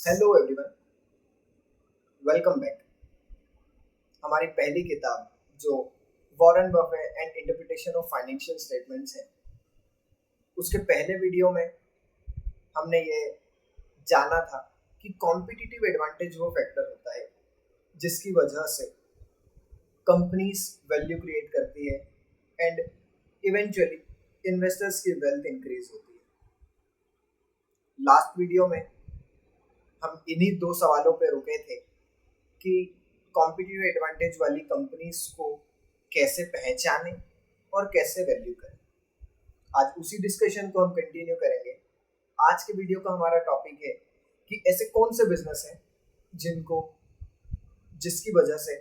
Hello everyone, welcome back. हमारी पहली किताब जो Warren Buffett and interpretation of financial statements है, उसके पहले वीडियो में हमने ये जाना था कि कॉम्पिटिटिव एडवांटेज वो फैक्टर होता है जिसकी वजह से कंपनीज वैल्यू क्रिएट करती है एंड इवेंचुअली इन्वेस्टर्स की वेल्थ इंक्रीज होती है। लास्ट वीडियो में हम इन्हीं दो सवालों पे रुके थे कि कॉम्पिटिटिव एडवांटेज वाली कंपनीज को कैसे पहचाने और कैसे वैल्यू करें। आज उसी डिस्कशन को हम कंटिन्यू करेंगे। आज के वीडियो का हमारा टॉपिक है कि ऐसे कौन से बिजनेस हैं जिनको जिसकी वजह से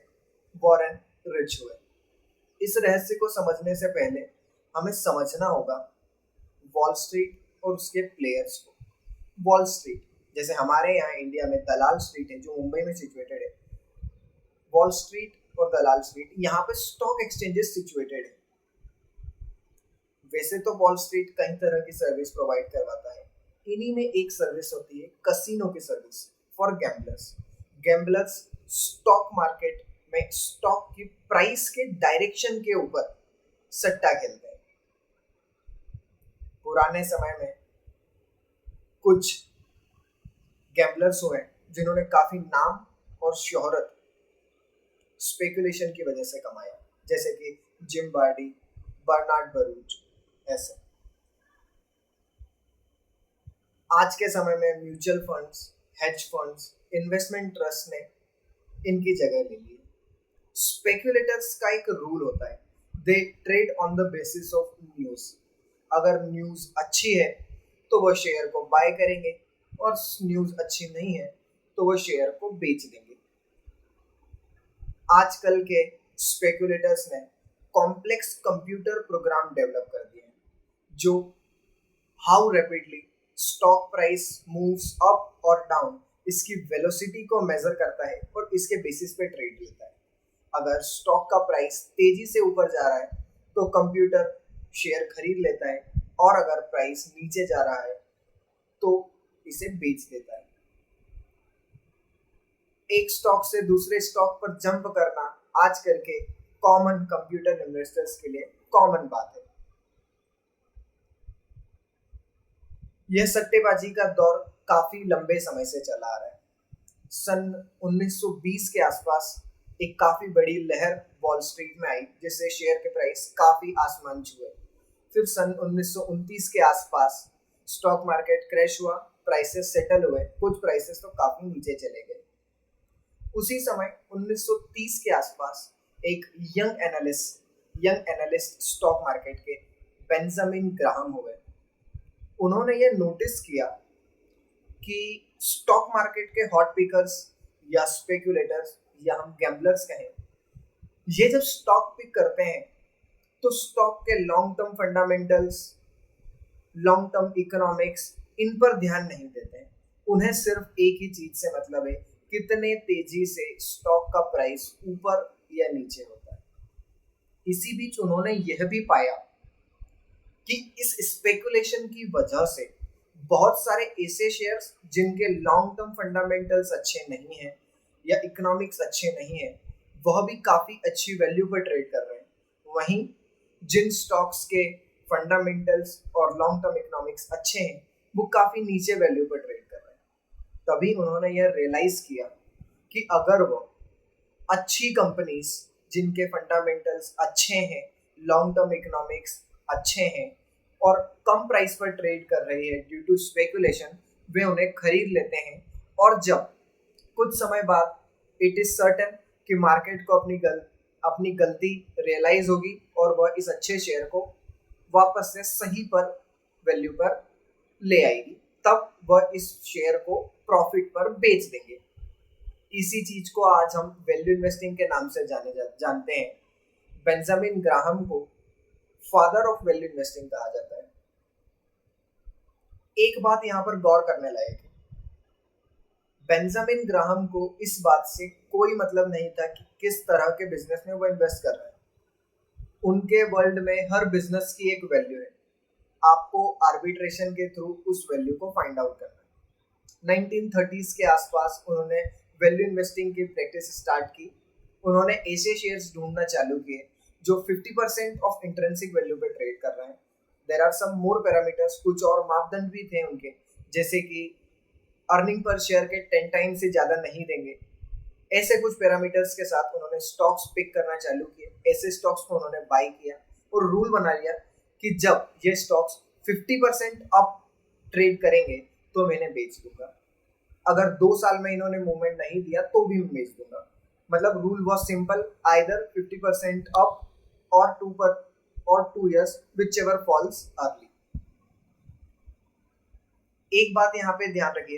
वॉरेन रिच हुए। इस रहस्य को समझने से पहले हमें समझना होगा वॉल स्ट्रीट और उसके प्लेयर्स को। वॉल स्ट्रीट जैसे हमारे यहाँ इंडिया में दलाल स्ट्रीट है जो मुंबई में सिचुएटेड है। वॉल स्ट्रीट और दलाल स्ट्रीट यहाँ पे स्टॉक एक्सचेंजेस सिचुएटेड है। वैसे तो वॉल स्ट्रीट कई तरह की सर्विस प्रोवाइड करवाता है। इन्हीं में एक सर्विस होती है कसिनो की service for gamblers. Gamblers stock market में स्टॉक की प्राइस के डायरेक्शन के ऊपर सट्टा खेलते हैं। पुराने समय में कुछ गैम्बलर्स हुए जिन्होंने काफी नाम और शोहरत स्पेकुलेशन की वजह से कमाया, जैसे कि जिम बार्डी, बर्नार्ड बरूच। ऐसे आज के समय में mutual funds, hedge funds, investment trust ने इनकी जगह ले ली है। स्पेकुलेटर्स का एक रूल होता है, दे trade on the basis of news. अगर न्यूज अच्छी है तो वह शेयर को बाय करेंगे और न्यूज अच्छी नहीं है तो वह शेयर को बेच देंगे। आजकल के स्पेकुलेटर्स ने कॉम्प्लेक्स कंप्यूटर प्रोग्राम डेवलप कर दिए हैं जो how rapidly stock price moves up और डाउन इसकी वेलोसिटी को मेजर करता है और इसके बेसिस पे ट्रेड लेता है। अगर स्टॉक का प्राइस तेजी से ऊपर जा रहा है तो कंप्यूटर शेयर खरीद लेता है और अगर प्राइस नीचे जा रहा है तो इसे बेच देता है। एक स्टॉक से दूसरे स्टॉक पर जंप करना आजकल के कॉमन कंप्यूटर इन्वेस्टर्स के लिए कॉमन बात है। यह सट्टेबाजी का दौर काफी लंबे समय से चला आ रहा है। सन 1920 के आसपास एक काफी बड़ी लहर वॉल स्ट्रीट में आई जिससे शेयर के प्राइस काफी आसमान छुए। फिर सन 1929 के आसपास स्टॉक मार्केट क्रैश हुआ, प्राइसेस सेटल हुए, कुछ प्राइसेस तो काफी नीचे चले गए। उसी समय 1930 के आसपास एक यंग एनालिस्ट स्टॉक मार्केट के बेंजामिन ग्राहम हुए। उन्होंने ये नोटिस किया कि स्टॉक मार्केट के हॉट पिकर्स या स्पेकुलेटर्स या हम गैम्बलर्स कहें, ये जब स्टॉक पिक करते हैं तो स्टॉक के long term fundamentals, long term economics इन पर ध्यान नहीं देते हैं। उन्हें सिर्फ एक ही चीज से मतलब है, कितने तेजी से स्टॉक का प्राइस ऊपर या नीचे होता है। इसी बीच उन्होंने यह भी पाया कि इस स्पेकुलेशन की वजह से बहुत सारे ऐसे शेयर्स जिनके लॉन्ग टर्म फंडामेंटल्स अच्छे नहीं हैं या इकोनॉमिक्स अच्छे नहीं है, वह भी काफी अच्छी वैल्यू पर ट्रेड कर रहे हैं। वहीं जिन स्टॉक्स के फंडामेंटल्स और लॉन्ग टर्म इकोनॉमिक्स अच्छे हैं वो काफी नीचे वैल्यू पर ट्रेड कर रहे हैं। तभी उन्होंने यह रियलाइज किया कि अगर वो अच्छी कंपनीज जिनके फंडामेंटल्स अच्छे हैं, लॉन्ग टर्म इकोनॉमिक्स अच्छे हैं और कम प्राइस पर ट्रेड कर रही है ड्यू टू स्पेकुलेशन, वे उन्हें खरीद लेते हैं। और जब कुछ समय बाद इट इज सर्टेन कि मार्केट को अपनी गलती रियलाइज होगी और वह इस अच्छे शेयर को वापस से सही पर वैल्यू पर ले आएगी, तब वह इस शेयर को प्रॉफिट पर बेच देंगे। इसी चीज को आज हम वैल्यू इन्वेस्टिंग के नाम से जानते हैं। बेंजामिन ग्राहम को फादर ऑफ वैल्यू इन्वेस्टिंग कहा जाता है। एक बात यहाँ पर गौर करने लायक है, बेंजामिन ग्राहम को इस बात से कोई मतलब नहीं था कि किस तरह के बिजनेस में वो इन्वेस्ट कर रहे हैं। उनके वर्ल्ड में हर बिजनेस की एक वैल्यू है, आपको आर्बिट्रेशन के थ्रू उस वैल्यू को फाइंड आउट करना है। 1930s के आसपास उन्होंने वैल्यू इन्वेस्टिंग की प्रैक्टिस स्टार्ट की। उन्होंने ऐसे शेयर्स ढूंढना चालू किए जो 50% ऑफ इंट्रिंसिक वैल्यू पे ट्रेड कर रहे हैं। There are some more parameters, कुछ और मापदंड भी थे उनके, जैसे कि अर्निंग पर शेयर के 10 टाइम से ज़्यादा नहीं देंगे। ऐसे कुछ पैरामीटर्स के साथ उन्होंने स्टॉक्स पिक करना चालू किए। ऐसे स्टॉक्स को उन्होंने बाई किया और रूल बना लिया कि जब ये स्टॉक्स 50% अप ट्रेड करेंगे तो मैं इन्हें बेच दूंगा। अगर 2 साल में इन्होंने मूवमेंट नहीं दिया तो भी मैं बेच दूंगा। मतलब rule was simple, either 50% up और 2 years whichever falls early. एक बात यहाँ पे ध्यान रखिए,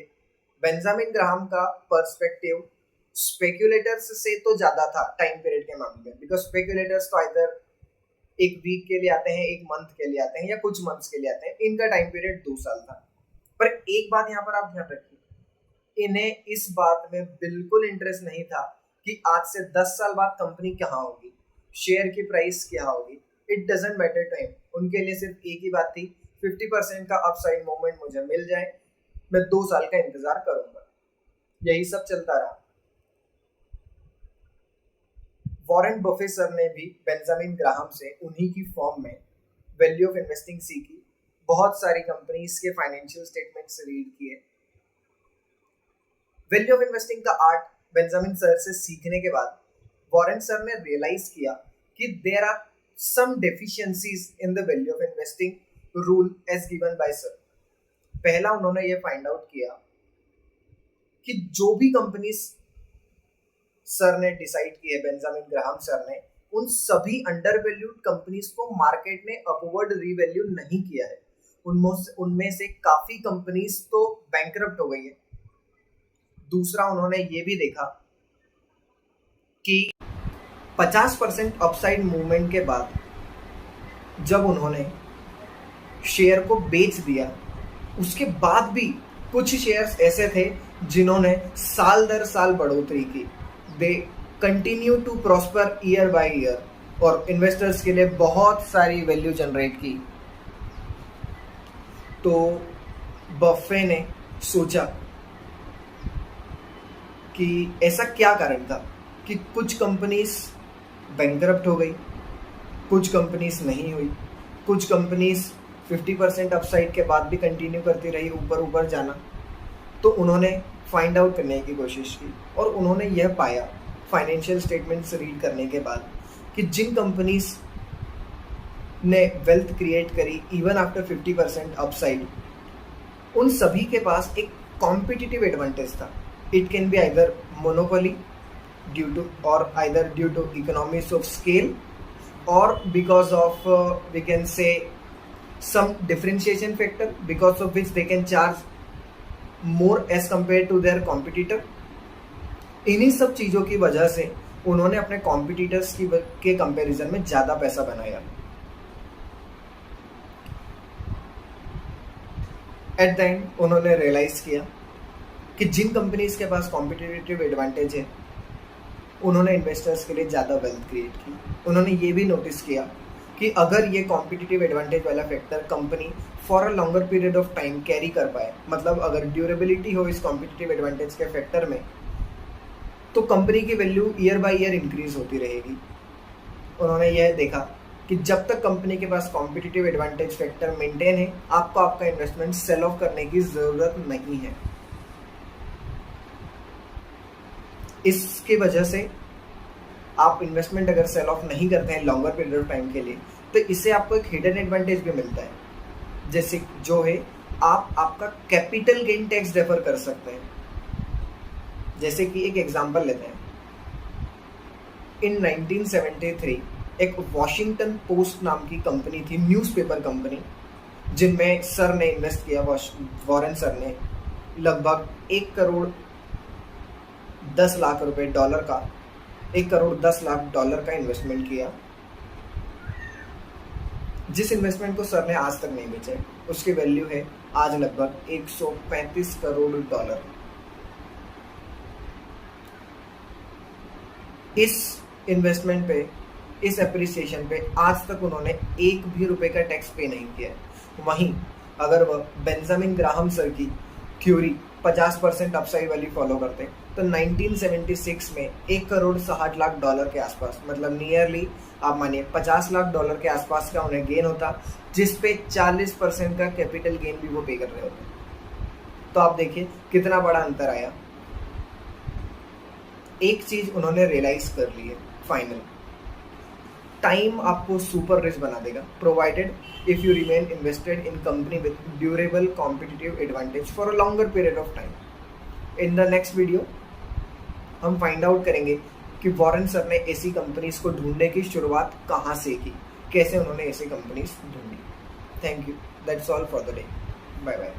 बेंजामिन ग्राहम का पर्सपेक्टिव स्पेक्यूलेटर्स से तो ज्यादा था टाइम पीरियड के मामले में, बिकॉज स्पेक्यूलेटर्स तो आइदर एक वीक के लिए आते हैं, एक मंथ के लिए आते हैं या कुछ मंथ्स के लिए आते हैं। इनका टाइम पीरियड 2 साल था। पर एक बात यहाँ पर आप ध्यान रखिए, इन्हें इस बात में बिल्कुल इंटरेस्ट नहीं था कि आज से 10 साल बाद कंपनी कहाँ होगी, शेयर की प्राइस क्या होगी। It doesn't matter to him. उनके लिए सिर्फ एक ही बात थी, 50% का अपसाइड मूवमेंट मुझे मिल जाए, मैं 2 साल का इंतजार करूंगा। यही सब चलता रहा। वॉरेन बफे सर ने भी बेंजामिन ग्राहम से उन्हीं की फॉर्म में वैल्यू ऑफ इन्वेस्टिंग सीखी। बहुत सारी कंपनीज के फाइनेंशियल स्टेटमेंट्स रीड किए। वैल्यू ऑफ इन्वेस्टिंग का आर्ट बेंजामिन सर से सीखने के बाद वॉरेन सर ने रियलाइज किया कि there are some deficiencies in the value of investing rule as given by sir. पहला उन्होंने ये फाइंड आउट किया कि जो भी कंपनीज सर ने डिसाइड किए, बेंजामिन ग्राहम सर ने, उन सभी अंडर वैल्यूड कंपनीज को मार्केट ने अपवर्ड रीवैल्यू नहीं किया है। उनमें से काफी कंपनीज तो बैंकरप्ट हो गई है। दूसरा उन्होंने ये भी देखा कि 50% अपसाइड मूवमेंट के बाद जब उन्होंने शेयर को बेच दिया, उसके बाद भी कुछ शेयर्स ऐसे थे जिन्होंने साल दर साल बढ़ोतरी की। They continue to prosper year by year और इन्वेस्टर्स के लिए बहुत सारी वैल्यू जनरेट की। तो बफे ने सोचा कि ऐसा क्या कारण था कि कुछ कंपनीज बैंकरप्ट हो गई, कुछ कंपनीज नहीं हुई, कुछ कंपनीज 50% अपसाइड के बाद भी कंटिन्यू करती रही ऊपर ऊपर जाना। तो उन्होंने फाइंड आउट करने की कोशिश की और उन्होंने यह पाया फाइनेंशियल स्टेटमेंट्स रीड करने के बाद कि जिन कंपनीज ने वेल्थ क्रिएट करी इवन आफ्टर 50% अपसाइड, उन सभी के पास एक कॉम्पिटिटिव एडवांटेज था। It can be either monopoly due to economies of scale और because of we can say some differentiation factor because of which they can charge more as compared to their competitor। इन्हीं सब चीज़ों की वजह से उन्होंने अपने कॉम्पिटिटर्स के कंपैरिजन में ज़्यादा पैसा बनाया। एट द एंड उन्होंने रियलाइज किया कि जिन कंपनीज के पास कॉम्पिटिटिव एडवांटेज है, उन्होंने इन्वेस्टर्स के लिए ज़्यादा वेल्थ क्रिएट की। उन्होंने ये भी नोटिस किया कि अगर ये कॉम्पिटिटिव एडवांटेज वाला factor company for a longer period of time carry कर पाए, मतलब अगर ड्यूरेबिलिटी हो इस कॉम्पिटिटिव एडवांटेज के फैक्टर में, तो कंपनी की value year by year increase होती रहेगी। उन्होंने यह देखा कि जब तक कंपनी के पास कॉम्पिटिटिव एडवांटेज फैक्टर मेंटेन है, आपको आपका इन्वेस्टमेंट सेल ऑफ करने की ज़रूरत नहीं है। इसकी वजह से आप इन्वेस्टमेंट अगर सेल ऑफ नहीं करते हैं लॉन्गर पीरियड ऑफ टाइम के लिए, तो इससे आपको एक हिडन एडवांटेज भी मिलता है, जैसे जो है आप आपका कैपिटल गेन टैक्स डेफर कर सकते हैं। जैसे कि एक एग्जांपल लेते हैं। इन 1973 एक वॉशिंगटन पोस्ट नाम की कंपनी थी, न्यूज़पेपर कंपनी, जिनमें सर ने इन्वेस्ट किया, वॉरेन सर ने लगभग 1 करोड़ 10 लाख रुपए डॉलर का 1 करोड़ 10 लाख डॉलर का इन्वेस्टमेंट किया, जिस इन्वेस्टमेंट को सर ने आज तक नहीं बेचा। उसकी वैल्यू है आज लगभग 135 करोड़ डॉलर। इस इन्वेस्टमेंट पे, इस एप्रिसिएशन पे आज तक उन्होंने 1 भी रुपए का टैक्स पे नहीं किया। वहीं अगर वह बेंजामिन ग्राहम सर की थ्योरी 50% अपसाइड वाली फॉलो करते हैं, तो 1976 में $1,60,00,000 के आसपास, मतलब नियरली आप मानिए $50 लाख के आसपास का उन्हें गेन होता, जिस पे 40% का कैपिटल गेन भी वो पे कर रहे होते। तो आप देखिए कितना बड़ा अंतर आया। एक चीज उन्होंने रियलाइज कर ली है फाइनल, टाइम आपको सुपर रिच बना देगा, provided if you remain invested in company with durable competitive advantage for a longer period of time. In the next video हम फाइंड आउट करेंगे कि वॉरेन सर ने ऐसी कंपनीज को ढूंढने की शुरुआत कहाँ से की, कैसे उन्होंने ऐसी कंपनीज ढूंढी। Thank you, that's all for the day, bye bye.